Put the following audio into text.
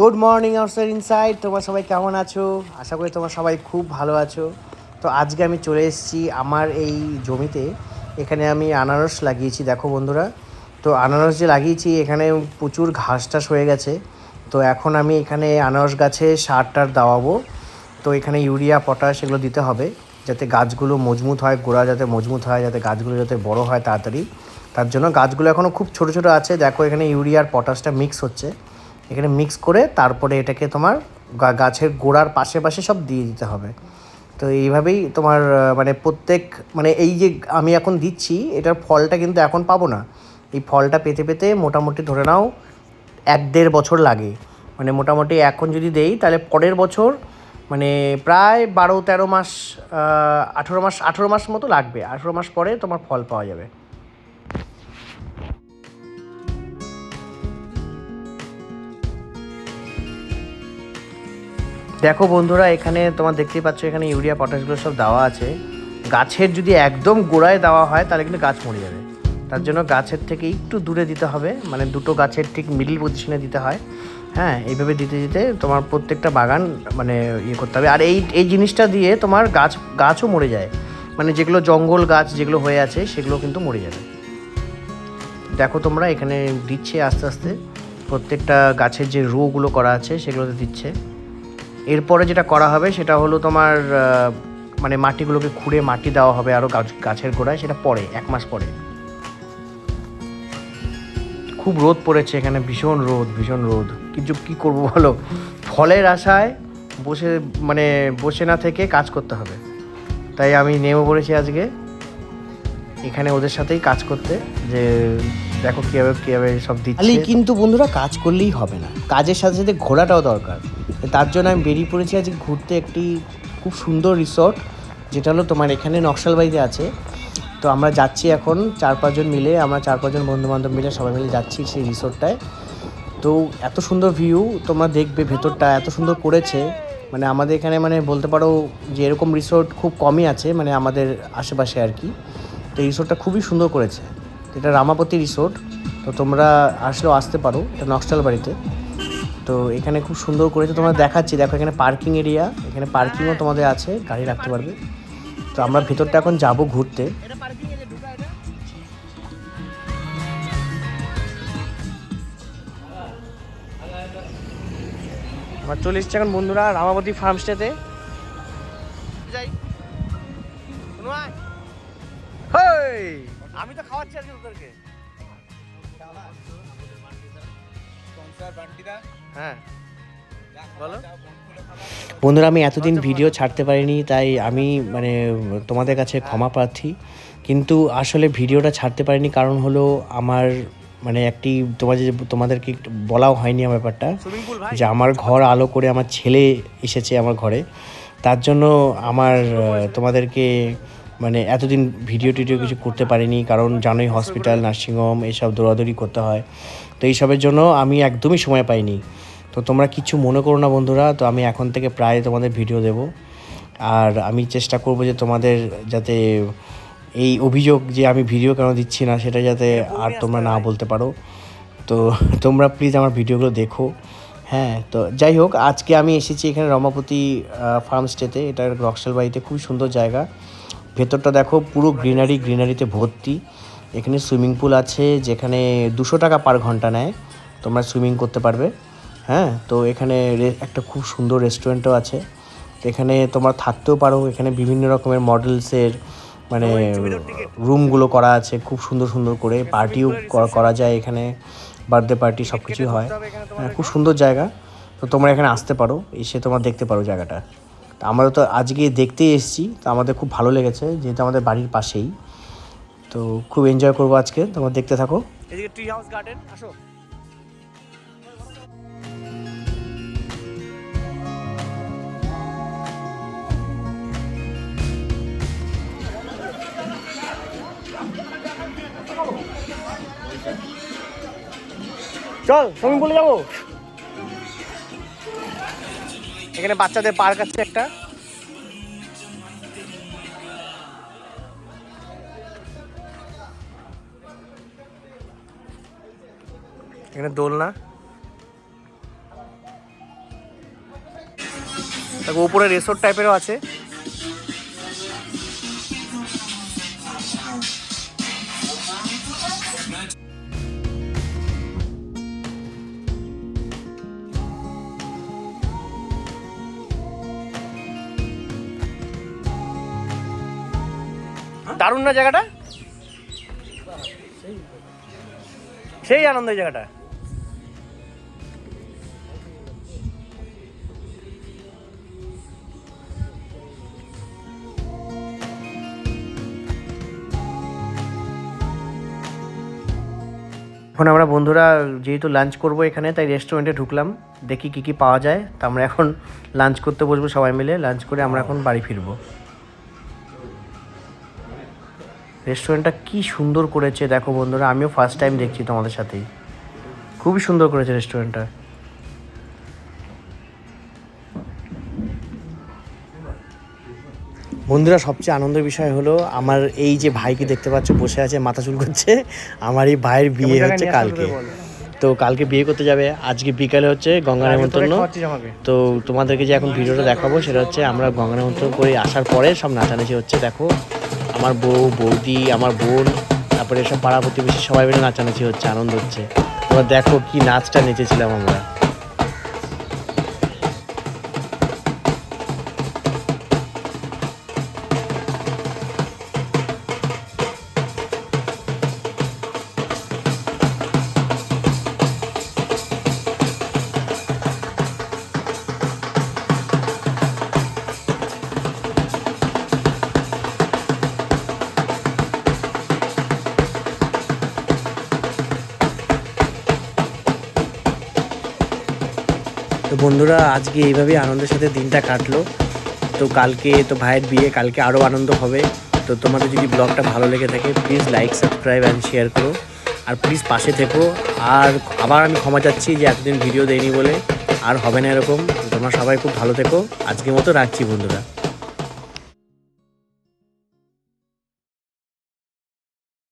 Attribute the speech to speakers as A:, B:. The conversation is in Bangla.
A: Good morning outside inside. তোমরা সবাই কেমন আছো? আশা করি তোমরা সবাই খুব ভালো আছো। তো আজকে আমি চলে এসেছি আমার এই জমিতে। এখানে আমি আনারস লাগিয়েছি, দেখো বন্ধুরা। তো আনারস যে লাগিয়েছি এখানে প্রচুর ঘাস টাস হয়ে গেছে। তো এখন আমি এখানে আনারস গাছে সার টার দেওয়াবো। তো এখানে ইউরিয়া পটাশ এগুলো দিতে হবে যাতে গাছগুলো মজবুত হয়, গোড়া যাতে মজবুত হয়, যাতে গাছগুলো যাতে বড় হয় তাড়াতাড়ি। তার জন্য গাছগুলো এখনও খুব ছোটো ছোটো আছে, দেখো এখানে ইউরিয়া আর পটাশটা মিক্স হচ্ছে। এখানে মিক্স করে তারপরে এটাকে তোমার গাছের গোড়ার পাশে পাশে সব দিয়ে দিতে হবে। তো এইভাবেই তোমার মানে প্রত্যেক মানে এই যে আমি এখন দিচ্ছি এটার ফলটা কিন্তু এখন পাবো না। এই ফলটা পেতে পেতে মোটামুটি ধরে নাও 1-1.5 বছর লাগে। মানে মোটামুটি এখন যদি দেই তাহলে পরের বছর মানে প্রায় 12-13 মাস, 18 মাস মতো লাগবে। 18 মাস পরে তোমার ফল পাওয়া যাবে। দেখো বন্ধুরা, এখানে তোমার দেখতেই পাচ্ছ এখানে ইউরিয়া পটাশগুলো সব দেওয়া আছে। গাছের যদি একদম গোড়ায় দেওয়া হয় তাহলে কিন্তু গাছ মরে যাবে। তার জন্য গাছের থেকে একটু দূরে দিতে হবে, মানে দুটো গাছের ঠিক মিডল পজিশনে দিতে হয়। হ্যাঁ, এইভাবে দিতে দিতে তোমার প্রত্যেকটা বাগান মানে ইয়ে করতে হবে। আর এই জিনিসটা দিয়ে তোমার গাছও মরে যায়, মানে যেগুলো জঙ্গল গাছ যেগুলো হয়ে আছে সেগুলো কিন্তু মরে যাবে। দেখো তোমরা এখানে দিচ্ছে আস্তে আস্তে প্রত্যেকটা গাছের যে রোগুলো করা আছে সেগুলোতে দিচ্ছে। এরপরে যেটা করা হবে সেটা হলো তোমার মানে মাটিগুলোকে খুঁড়ে মাটি দেওয়া হবে আরও গাছের গোড়ায়, সেটা পরে 1 মাস পরে। খুব রোদ পড়েছে এখানে, ভীষণ রোদ ভীষণ রোদ, কিন্তু কী করবো বলো, ফলের আশায় বসে মানে বসে না থেকে কাজ করতে হবে। তাই আমি নেমে পড়েছি আজকে এখানে ওদের সাথেই কাজ করতে, যে দেখো কীভাবে কীভাবে সব দিচ্ছে। কিন্তু বন্ধুরা কাজ করলেই হবে না, কাজের সাথে সাথে ঘোরাটাও দরকার। তার জন্য আমি বেরিয়ে পড়েছি আজকে ঘুরতে একটি খুব সুন্দর রিসর্ট, যেটা হলো তোমার এখানে নকশালবাড়িতে আছে। তো আমরা যাচ্ছি এখন 4-5 জন মিলে, আমরা 4-5 জন বন্ধুবান্ধব মিলে সবাই মিলে যাচ্ছি সেই রিসর্টটায়। তো এত সুন্দর ভিউ তোমরা দেখবে, ভেতরটা এত সুন্দর করেছে। মানে আমাদের এখানে মানে বলতে পারো যে এরকম রিসর্ট খুব কমই আছে, মানে আমাদের আশেপাশে আর কি। তো এই রিসোর্টটা খুবই সুন্দর করেছে। এটা রামাপতি রিসোর্ট। তো তোমরা আসলেও আসতে পারো, এটা নকশালবাড়িতে। তো এখানে খুব সুন্দর করেছে, তোমরা দেখাচ্ছি। দেখো এখানে পার্কিং এরিয়া, এখানে পার্কিংও তোমাদের আছে, গাড়ি রাখতে পারবে। তো আমরা ভেতরটা এখন যাব ঘুরতে। আমার চলে এসছে এখন বন্ধুরা রামাপতি ফার্মস্টেতে। আমি তো খাওয়াচ্ছি আজকে তোদেরকে। হ্যাঁ বলো বন্ধুরা, আমি এতদিন ভিডিও ছাড়তে পারিনি, তাই আমি মানে তোমাদের কাছে ক্ষমা প্রার্থী। কিন্তু আসলে ভিডিওটা ছাড়তে পারিনি কারণ হলো আমার মানে তোমাদেরকে বলাও হয়নি আমার ব্যাপারটা, যে আমার ঘর আলো করে আমার ছেলে এসেছে আমার ঘরে। তার জন্য আমার তোমাদেরকে মানে এতদিন ভিডিও টিডিও কিছু করতে পারিনি, কারণ জানোই হসপিটাল নার্সিংহোম এইসব দৌড়াদৌড়ি করতে হয়। তো এইসবের জন্য আমি একদমই সময় পাইনি। তো তোমরা কিছু মনে করো না বন্ধুরা, তো আমি এখন থেকে প্রায় তোমাদের ভিডিও দেব। আর আমি চেষ্টা করব যে তোমাদের যাতে এই অভিযোগ যে আমি ভিডিও কেন দিচ্ছি না সেটা যাতে আর তোমরা না বলতে পারো। তো তোমরা প্লিজ আমার ভিডিওগুলো দেখো। হ্যাঁ, তো যাই হোক, আজকে আমি এসেছি এখানে রমাপতি ফার্মস্টেতে। এটা নকশালবাড়িতে খুব সুন্দর জায়গা। ভেতরটা দেখো পুরো গ্রিনারিতে ভর্তি। এখানে সুইমিং পুল আছে, যেখানে 200 টাকা পার ঘন্টা নেয়, তোমরা সুইমিং করতে পারবে। হ্যাঁ, তো এখানে একটা খুব সুন্দর রেস্টুরেন্টও আছে, এখানে তোমরা থাকতেও পারো। এখানে বিভিন্ন রকমের মডেলসের মানে রুমগুলো করা আছে খুব সুন্দর সুন্দর করে, পার্টিও করা যায় এখানে, বার্থডে পার্টি সব কিছুই হয়। খুব সুন্দর জায়গা। তো তোমরা এখানে আসতে পারো, এসে তোমরা দেখতে পারো জায়গাটা। তো আমরা তো আজকে দেখতেই এসেছি, তো আমাদের খুব ভালো লেগেছে যেহেতু আমাদের বাড়ির পাশেই। তো খুব এনজয় করবো আজকে, তোমরা দেখতে থাকো। এদিকে ট্রি হাউস গার্ডেন, আসো। চল সুইমিং পুলে যাবো। এখানে বাচ্চাদের পার্ক আছে একটা। এখানে দোলনা। দেখো উপরে রিসোর্ট টাইপেরও আছে। দারুণ না জায়গাটা, সেই আনন্দ এই জায়গাটা। এখন আমরা বন্ধুরা যেহেতু লাঞ্চ করব এখানে, তাই রেস্টুরেন্টে ঢুকলাম, দেখি কি কি পাওয়া যায়। তা আমরা এখন লাঞ্চ করতে বসবো সবাই মিলে। লাঞ্চ করে আমরা এখন বাড়ি ফিরবো। রেস্টুরেন্টটা কি সুন্দর করেছে দেখো বন্ধুরা, আমিও ফার্স্ট টাইম দেখছি তোমাদের সাথেই। খুবই সুন্দর করেছে রেস্টুরেন্টটা। বন্ধুরা সবচেয়ে আনন্দের বিষয় হলো আমার এই যে ভাইকে দেখতে পাচ্ছ বসে আছে, মাথা চুল করছে। আমার এই ভাইয়ের বিয়ে হচ্ছে কালকে, তো কালকে বিয়ে করতে যাবে। আজকে বিকালে হচ্ছে গঙ্গা নেমন্তন্ন। তো তোমাদেরকে যে এখন ভিডিওটা দেখাবো সেটা হচ্ছে আমরা গঙ্গা নেমন্তন্ন করে আসার পরে সব নাচানাচি হচ্ছে। দেখো আমার বউ, বৌদি, আমার বোন, তারপরে সব পাড়া প্রতিবেশী সবাই মিলে নাচানাচি হচ্ছে, আনন্দ হচ্ছে। তোমরা দেখো কি নাচটা নেচেছিলাম আমরা। তো বন্ধুরা আজকে এইভাবেই আনন্দের সাথে দিনটা কাটলো। তো কালকে তো ভাইয়ের বিয়ে, কালকে আরও আনন্দ হবে। তো তোমাদের যদি ব্লগটা ভালো লেগে থাকে please like, subscribe and share করো। আর প্লিজ পাশে থেকো। আর আবার আমি ক্ষমা চাচ্ছি যে এতদিন ভিডিও দেইনি বলে, আর হবে না এরকম। তোমরা সবাই খুব ভালো থেকো। আজকের মতো রাখছি বন্ধুরা।